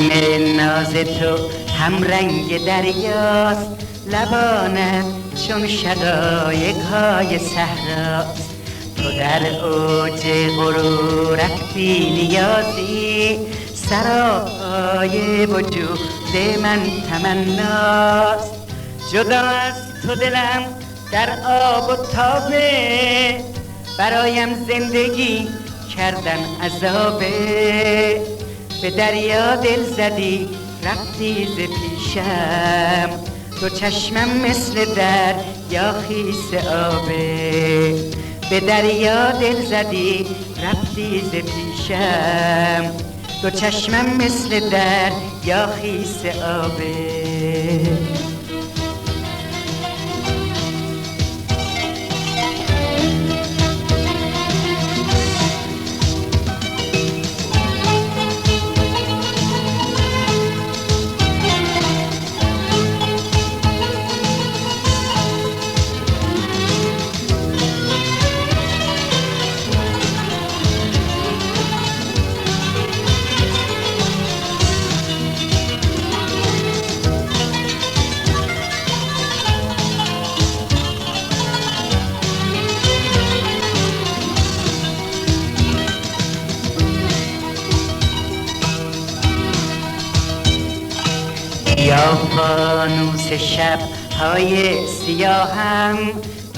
چشم ناز تو هم رنگ دریاست، لبانت چون شقایق‌های صحراست. تو در اوج غرورت بی نیازی، سراپای وجود من تمناست. جدا از تو دلم در آب و تابه، برایم زندگی کردن عذابه. به دریا دل زدی رفتی ز پیشم، تو چشمم مثل دریا خیس آبه. به دریا دل زدی رفتی ز پیشم، تو چشمم مثل دریا خیس آبه. یا فانوس شب‌های سیاهم،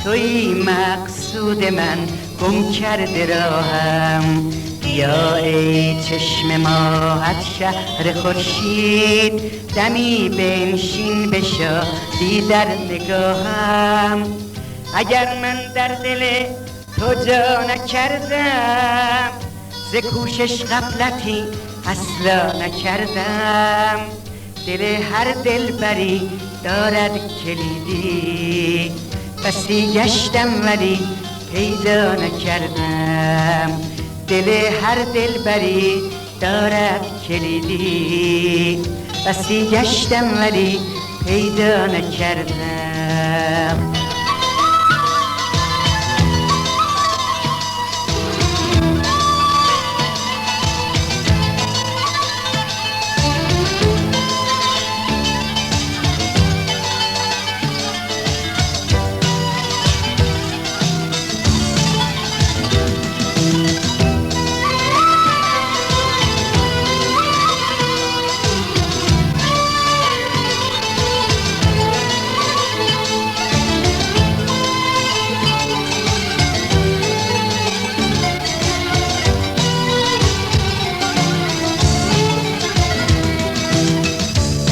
توی مقصود من گم کرده راهم. بیا ای چشم ماهت شهر خورشید، دمی بنشین به شادی در نگاهم. اگر من در دل تو جا نکردم، ز کوشش غفلتی اصلا نکردم. دل هر دلبری دارد کلیدی، بسی گشتم ولی پیدا نکردم. دل هر دلبری دارد کلیدی، بسی گشتم ولی پیدا نکردم.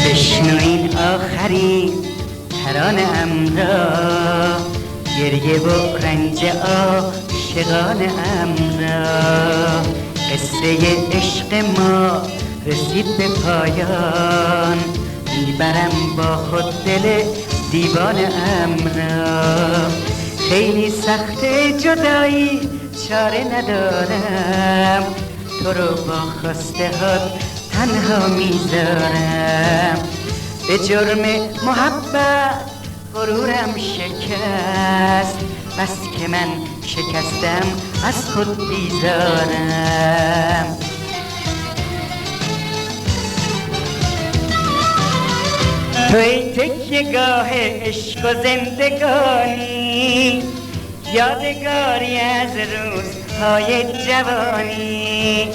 بشنوین آخرین ترانه ام را، گریه و رنج عاشقانه ام را. قصه عشق ما رسید به پایان، میبرم با خود دل دیوانه ام را. خیلی سخت جدایی چاره ندارم، تو رو با خواسته هات تنها میذارم. به جرم محبت غرورم شکست، بس که من شکستم از خود بیزارم. توی تکیه‌گاه عشق و زندگانی، یادگاری از روزهای جوانی.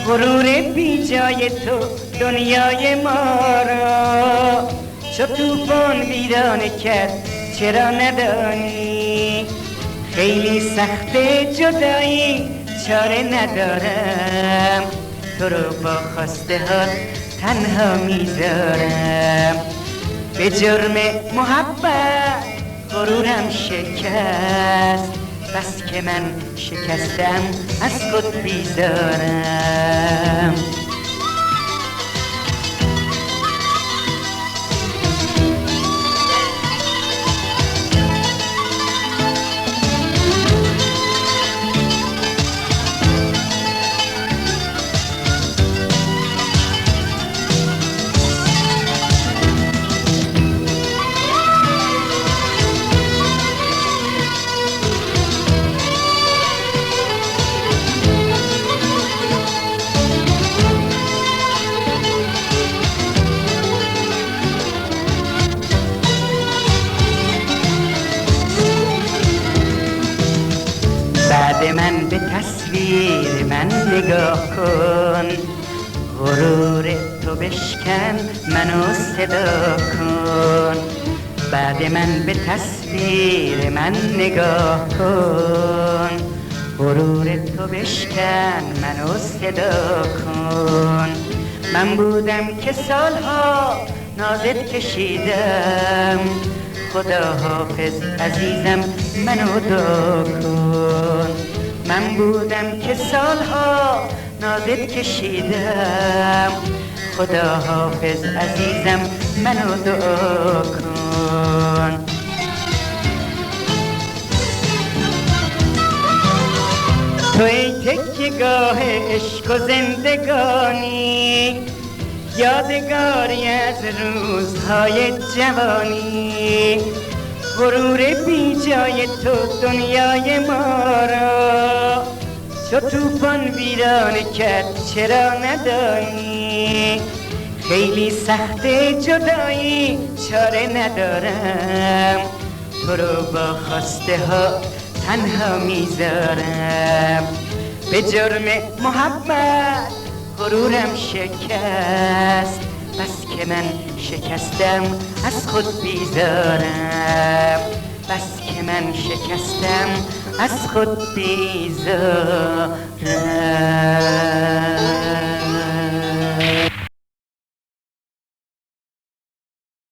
غرور بی جای تو دنیای ما را، چو طوفان ویرانه کرد چرا ندانی. خیلی سخت جدایی چاره ندارم، تو رو با خواسته ها تنها میذارم. به جرم محبت غرورم شکست، بس که من شکستم از خود بیزارم. من به تصویر من نگاه کن، غرور تو بشکن منو صدا کن. بعد من به تصویر من نگاه کن، غرور تو بشکن منو صدا کن. من بودم که سالها نازت کشیدم، خدا حافظ عزیزم منو دعا کن. من بودم که سالها نازت کشیدم، خدا حافظ عزیزم منو دعا کن. تو ای تکیه‌گاه عشق و زندگانی، یادگاری از روزهای جوانی. غرور بی جای تو دنیای ما را چو طوفان ویران کرد چرا ندانی. خیلی سخت جدایی چاره ندارم، تو رو با خواسته ها تنها میذارم. به جرم محبت غرورم شکست، بس که من شکستم از خود بیزارم. بس که من شکستم از خود بیزارم.